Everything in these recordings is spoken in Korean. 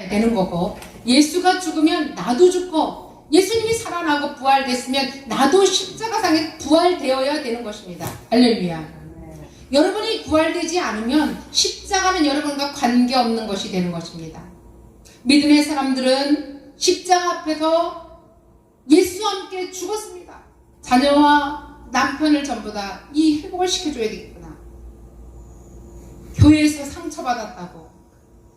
되는 거고, 예수가 죽으면 나도 죽고 예수님이 살아나고 부활됐으면 나도 십자가상에 부활되어야 되는 것입니다. 할렐루야. 여러분이 부활되지 않으면 십자가는 여러분과 관계없는 것이 되는 것입니다. 믿음의 사람들은 십자가 앞에서 예수와 함께 죽었습니다. 자녀와 남편을 전부 다 이 회복을 시켜줘야 되겠구나. 교회에서 상처받았다고.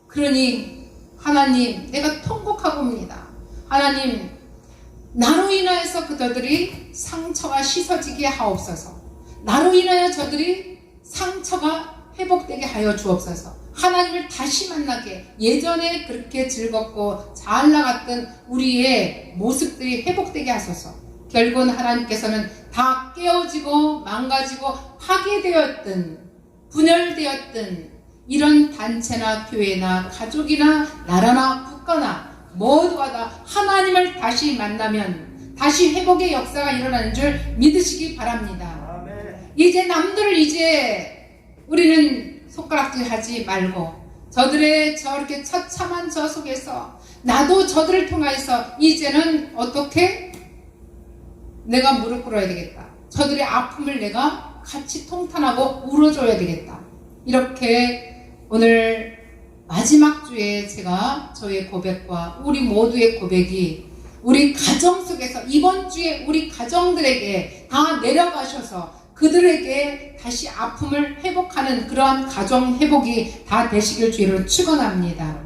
그러니 하나님, 내가 통곡하고 옵니다. 하나님, 나로 인하여서 그들이 상처가 씻어지게 하옵소서. 나로 인하여 저들이 상처가 회복되게 하여 주옵소서. 하나님을 다시 만나게, 예전에 그렇게 즐겁고 잘 나갔던 우리의 모습들이 회복되게 하소서. 결국은 하나님께서는 다 깨어지고 망가지고 파괴되었던, 분열되었던 이런 단체나 교회나 가족이나 나라나 국가나 모두가 다 하나님을 다시 만나면 다시 회복의 역사가 일어나는 줄 믿으시기 바랍니다. 아멘. 이제 남들을 우리는 손가락질 하지 말고 저들의 저렇게 처참한 저 속에서 나도 저들을 통해서 이제는 어떻게 내가 무릎 꿇어야 되겠다. 저들의 아픔을 내가 같이 통탄하고 울어줘야 되겠다. 이렇게 오늘 마지막 주에 제가 저의 고백과 우리 모두의 고백이 우리 가정 속에서 이번 주에 우리 가정들에게 다 내려가셔서 그들에게 다시 아픔을 회복하는 그러한 가정 회복이 다 되시길 주로 축원합니다.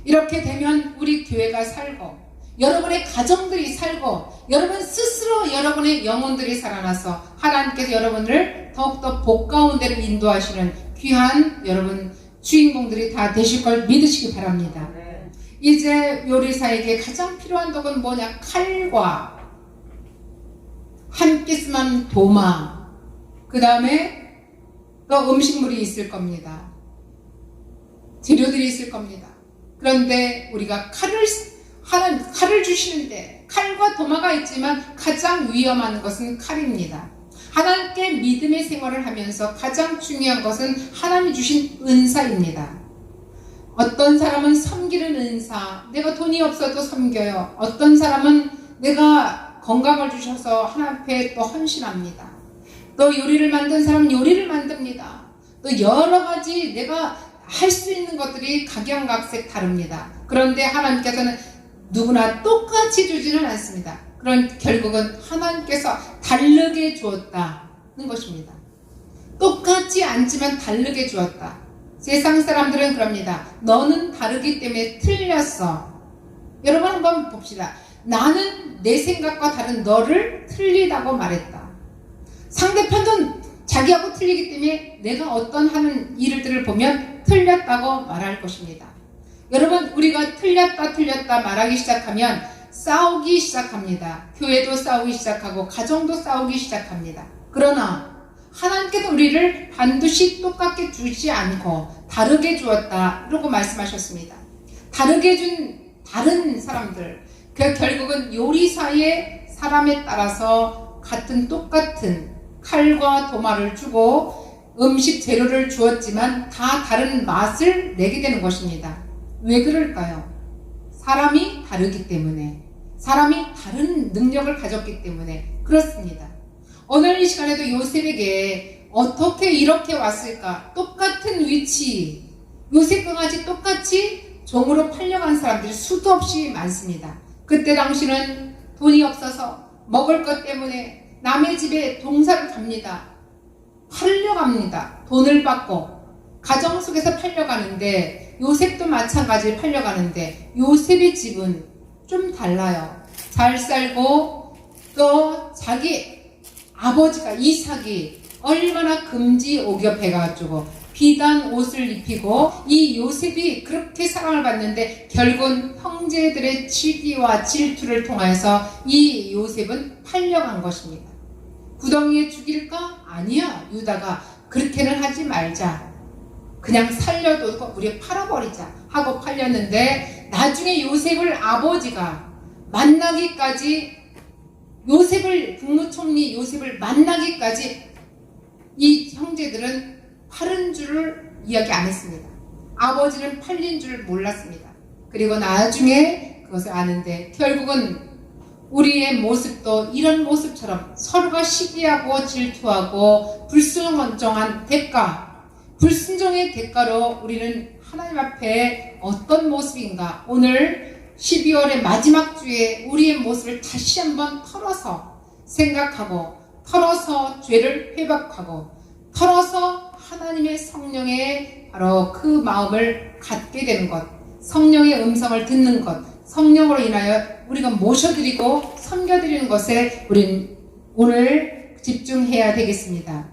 이렇게 되면 우리 교회가 살고 여러분의 가정들이 살고 여러분 스스로 여러분의 영혼들이 살아나서 하나님께서 여러분을 더욱더 복 가운데로 인도하시는 귀한 여러분 주인공들이 다 되실 걸 믿으시기 바랍니다. 이제 요리사에게 가장 필요한 도구는 뭐냐? 칼과 함께 쓰면 도마, 그 다음에 또 음식물이 있을 겁니다. 재료들이 있을 겁니다. 그런데 우리가 칼을 주시는데 칼과 도마가 있지만 가장 위험한 것은 칼입니다. 하나님께 믿음의 생활을 하면서 가장 중요한 것은 하나님이 주신 은사입니다. 어떤 사람은 섬기는 은사, 내가 돈이 없어도 섬겨요. 어떤 사람은 내가 건강을 주셔서 하나님 앞에 또 헌신합니다. 또 요리를 만든 사람은 요리를 만듭니다. 또 여러 가지 내가 할 수 있는 것들이 각양각색 다릅니다. 그런데 하나님께서는 누구나 똑같이 주지는 않습니다. 그런 결국은 하나님께서 다르게 주었다는 것입니다. 똑같지 않지만 다르게 주었다. 세상 사람들은 그럽니다. 너는 다르기 때문에 틀렸어. 여러분 한번 봅시다. 나는 내 생각과 다른 너를 틀리다고 말했다. 상대편은 자기하고 틀리기 때문에 내가 어떤 하는 일들을 보면 틀렸다고 말할 것입니다. 여러분, 우리가 틀렸다 말하기 시작하면 싸우기 시작합니다. 교회도 싸우기 시작하고 가정도 싸우기 시작합니다. 그러나 하나님께서 우리를 반드시 똑같게 주지 않고 다르게 주었다 라고 말씀하셨습니다. 다르게 준 다른 사람들, 그 결국은 요리사의 사람에 따라서 똑같은 칼과 도마를 주고 음식 재료를 주었지만 다 다른 맛을 내게 되는 것입니다. 왜 그럴까요? 사람이 다르기 때문에, 사람이 다른 능력을 가졌기 때문에 그렇습니다. 오늘 이 시간에도 요셉에게 어떻게 이렇게 왔을까? 똑같은 위치, 요셉 강아지 똑같이 종으로 팔려간 사람들이 수도 없이 많습니다. 그때 당시는 돈이 없어서 먹을 것 때문에 남의 집에 동사를 갑니다. 팔려갑니다. 돈을 받고 가정 속에서 팔려가는데 요셉도 마찬가지로 팔려가는데 요셉의 집은 좀 달라요. 잘 살고 또 자기 아버지가 이삭이 얼마나 금지옥엽해가지고 비단 옷을 입히고 이 요셉이 그렇게 사랑을 받는데 결국은 형제들의 치기와 질투를 통해서 이 요셉은 팔려간 것입니다. 구덩이에 죽일까? 아니야. 유다가 그렇게는 하지 말자. 그냥 살려두고 우리 팔아버리자 하고 팔렸는데 나중에 요셉을 아버지가 만나기까지 국무총리 요셉을 만나기까지 이 형제들은 팔은 줄을 이야기 안 했습니다. 아버지는 팔린 줄 몰랐습니다. 그리고 나중에 그것을 아는데 결국은 우리의 모습도 이런 모습처럼 서로가 시기하고 질투하고 불순종한 대가, 불순종의 대가로 우리는 하나님 앞에 어떤 모습인가, 오늘 12월의 마지막 주에 우리의 모습을 다시 한번 털어서 생각하고, 털어서 죄를 회복하고, 털어서 하나님의 성령의 바로 그 마음을 갖게 되는 것, 성령의 음성을 듣는 것, 성령으로 인하여 우리가 모셔드리고 섬겨드리는 것에 우리는 오늘 집중해야 되겠습니다.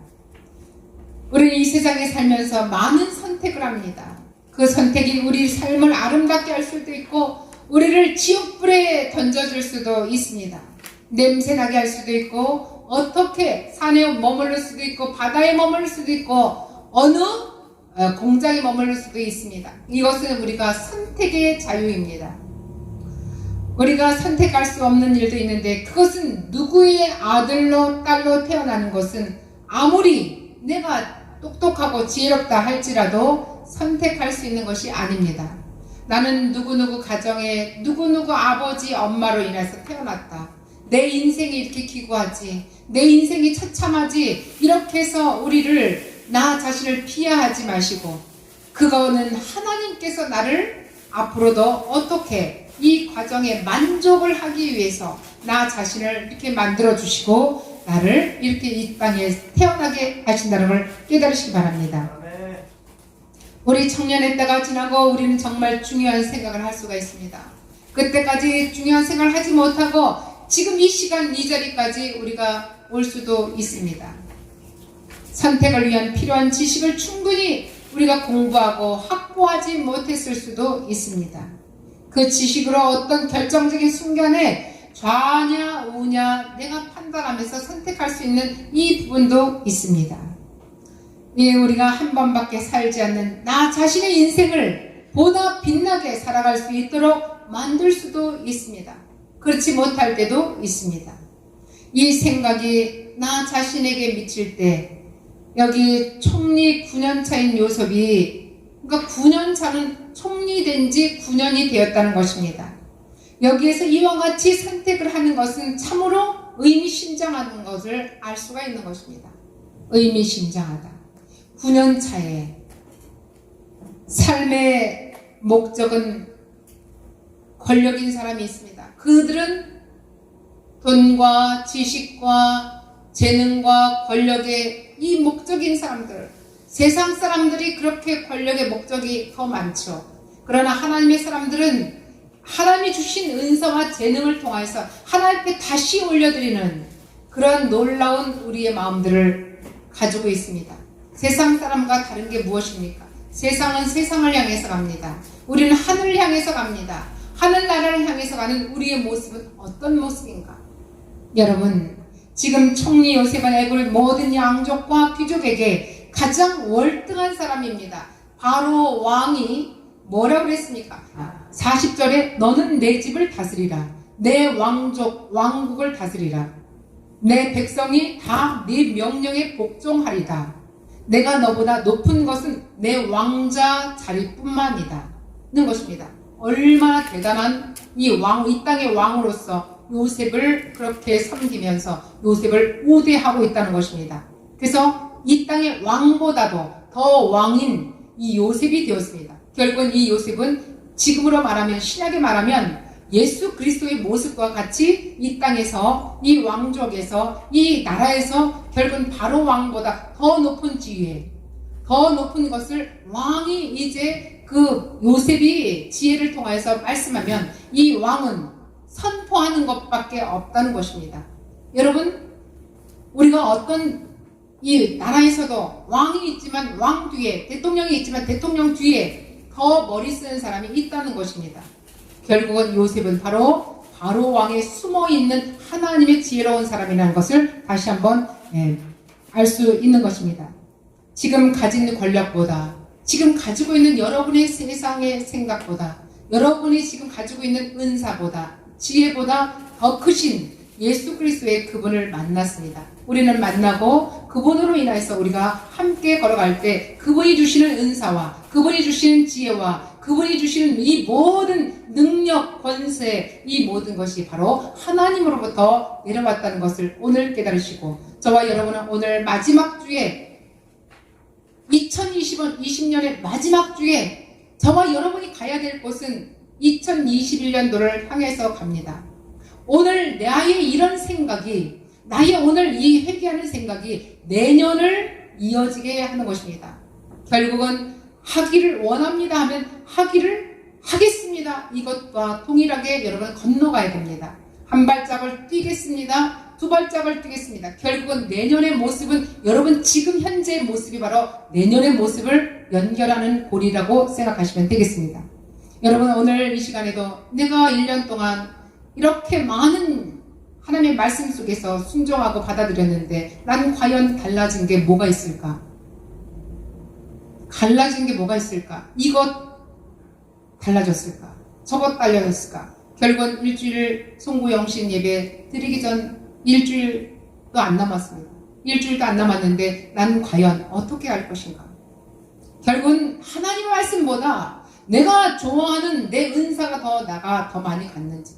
우리는 이 세상에 살면서 많은 선택을 합니다. 그 선택이 우리 삶을 아름답게 할 수도 있고 우리를 지옥불에 던져줄 수도 있습니다. 냄새나게 할 수도 있고 어떻게 산에 머무를 수도 있고 바다에 머무를 수도 있고 어느 공장에 머무를 수도 있습니다. 이것은 우리가 선택의 자유입니다. 우리가 선택할 수 없는 일도 있는데 그것은 누구의 아들로 딸로 태어나는 것은 아무리 내가 똑똑하고 지혜롭다 할지라도 선택할 수 있는 것이 아닙니다. 나는 누구누구 가정에 누구누구 아버지 엄마로 인해서 태어났다. 내 인생이 이렇게 기구하지, 내 인생이 처참하지, 이렇게 해서 우리를 나 자신을 비하하지 마시고 그거는 하나님께서 나를 앞으로도 어떻게 이 과정에 만족을 하기 위해서 나 자신을 이렇게 만들어 주시고 나를 이렇게 이 땅에 태어나게 하신다는 걸 깨달으시기 바랍니다. 우리 청년의 때가 지나고 우리는 정말 중요한 생각을 할 수가 있습니다. 그때까지 중요한 생각을 하지 못하고 지금 이 시간 이 자리까지 우리가 올 수도 있습니다. 선택을 위한 필요한 지식을 충분히 우리가 공부하고 확보하지 못했을 수도 있습니다. 그 지식으로 어떤 결정적인 순간에 좌냐 우냐 내가 판단하면서 선택할 수 있는 이 부분도 있습니다. 예, 우리가 한 번밖에 살지 않는 나 자신의 인생을 보다 빛나게 살아갈 수 있도록 만들 수도 있습니다. 그렇지 못할 때도 있습니다. 이 생각이 나 자신에게 미칠 때 여기 총리 9년차인 요셉이, 그러니까 9년차는 총리된 지 9년이 되었다는 것입니다. 여기에서 이와 같이 선택을 하는 것은 참으로 의미심장한 것을 알 수가 있는 것입니다. 의미심장하다. 9년차에 삶의 목적은 권력인 사람이 있습니다. 그들은 돈과 지식과 재능과 권력의 이 목적인 사람들, 세상 사람들이 그렇게 권력의 목적이 더 많죠. 그러나 하나님의 사람들은 하나님이 주신 은사와 재능을 통해서 하나님 앞에 다시 올려드리는 그런 놀라운 우리의 마음들을 가지고 있습니다. 세상 사람과 다른 게 무엇입니까? 세상은 세상을 향해서 갑니다. 우리는 하늘을 향해서 갑니다. 하늘나라를 향해서 가는 우리의 모습은 어떤 모습인가? 여러분, 지금 총리 요셉은 애굽의 모든 양족과 귀족에게 가장 월등한 사람입니다. 바로 왕이 뭐라고 그랬습니까? 40절에 너는 내 집을 다스리라. 내 왕족, 왕국을 다스리라. 내 백성이 다 네 명령에 복종하리다. 내가 너보다 높은 것은 내 왕자 자리뿐만이다. 는 것입니다. 얼마나 대단한 이 땅의 왕으로서 요셉을 그렇게 섬기면서 요셉을 우대하고 있다는 것입니다. 그래서 이 땅의 왕보다도 더 왕인 이 요셉이 되었습니다. 결국은 이 요셉은 지금으로 말하면, 신약에 말하면 예수 그리스도의 모습과 같이 이 땅에서, 이 왕족에서, 이 나라에서 결국은 바로 왕보다 더 높은 지위에, 더 높은 것을 왕이 이제 그 요셉이 지혜를 통해서 말씀하면 이 왕은 선포하는 것밖에 없다는 것입니다. 여러분, 우리가 어떤 이 나라에서도 왕이 있지만 왕 뒤에, 대통령이 있지만 대통령 뒤에 더 머리 쓰는 사람이 있다는 것입니다. 결국은 요셉은 바로 왕에 숨어있는 하나님의 지혜로운 사람이라는 것을 다시 한번 알 수 있는 것입니다. 지금 가진 권력보다, 지금 가지고 있는 여러분의 세상의 생각보다, 여러분이 지금 가지고 있는 은사보다, 지혜보다 더 크신 예수 그리스도의 그분을 만났습니다. 우리는 만나고 그분으로 인해서 우리가 함께 걸어갈 때 그분이 주시는 은사와 그분이 주시는 지혜와 그분이 주시는 이 모든 능력, 권세, 이 모든 것이 바로 하나님으로부터 내려왔다는 것을 오늘 깨달으시고, 저와 여러분은 오늘 마지막 주에 2020년의 마지막 주에 저와 여러분이 가야 될 곳은 2021년도를 향해서 갑니다. 오늘 나의 이런 생각이, 나의 오늘 이 회개하는 생각이 내년을 이어지게 하는 것입니다. 결국은 하기를 원합니다 하면 하기를 하겠습니다. 이것과 동일하게 여러분 건너가야 됩니다. 한 발짝을 뛰겠습니다. 두 발짝을 뛰겠습니다. 결국은 내년의 모습은 여러분 지금 현재의 모습이 바로 내년의 모습을 연결하는 고리라고 생각하시면 되겠습니다. 여러분 오늘 이 시간에도 내가 1년 동안 이렇게 많은 하나님의 말씀 속에서 순종하고 받아들였는데 난 과연 달라진 게 뭐가 있을까? 달라진 게 뭐가 있을까? 이것 달라졌을까? 저것 달라졌을까? 결국은 일주일 송구영신 예배 드리기 전 일주일도 안 남았습니다. 일주일도 안 남았는데 난 과연 어떻게 할 것인가? 결국은 하나님의 말씀보다 내가 좋아하는 내 은사가 더 많이 갔는지,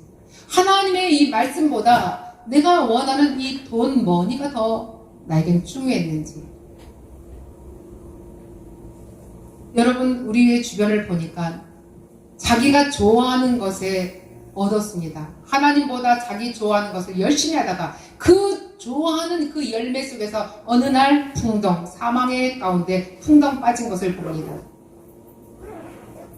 하나님의 이 말씀보다 내가 원하는 이 돈, 머니가 더 나에겐 중요했는지. 여러분 우리의 주변을 보니까 자기가 좋아하는 것에 얻었습니다. 하나님보다 자기 좋아하는 것을 열심히 하다가 그 좋아하는 그 열매 속에서 어느 날 풍덩, 사망의 가운데 풍덩 빠진 것을 봅니다.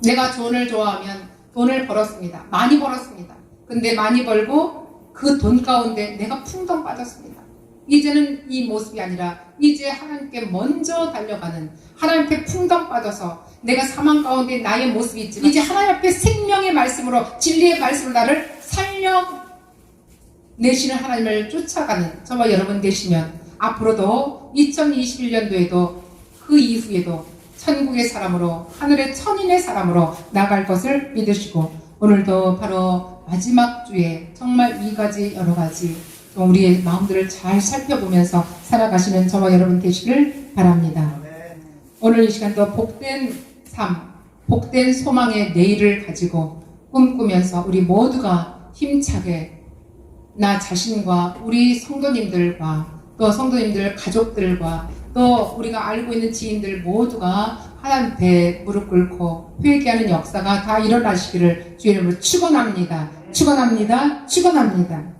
내가 돈을 좋아하면 돈을 벌었습니다. 많이 벌었습니다. 근데 많이 벌고 그 돈 가운데 내가 풍덩 빠졌습니다. 이제는 이 모습이 아니라 이제 하나님께 먼저 달려가는, 하나님께 풍덩 빠져서 내가 사망 가운데 나의 모습이 있지만 이제 하나님 앞에 생명의 말씀으로, 진리의 말씀으로 나를 살려내시는 하나님을 쫓아가는 저와 여러분 되시면 앞으로도 2021년도에도 그 이후에도 천국의 사람으로, 하늘의 천인의 사람으로 나갈 것을 믿으시고, 오늘도 바로 마지막 주에 정말 이 가지 여러 가지 우리의 마음들을 잘 살펴보면서 살아가시는 저와 여러분 되시길 바랍니다. 오늘 이 시간도 복된 삶, 복된 소망의 내일을 가지고 꿈꾸면서 우리 모두가 힘차게 나 자신과 우리 성도님들과 또 성도님들 가족들과 또 우리가 알고 있는 지인들 모두가 하나님 앞에 무릎 꿇고 회개하는 역사가 다 일어나시기를 주의 이름으로 축원합니다. 축원합니다. 축원합니다.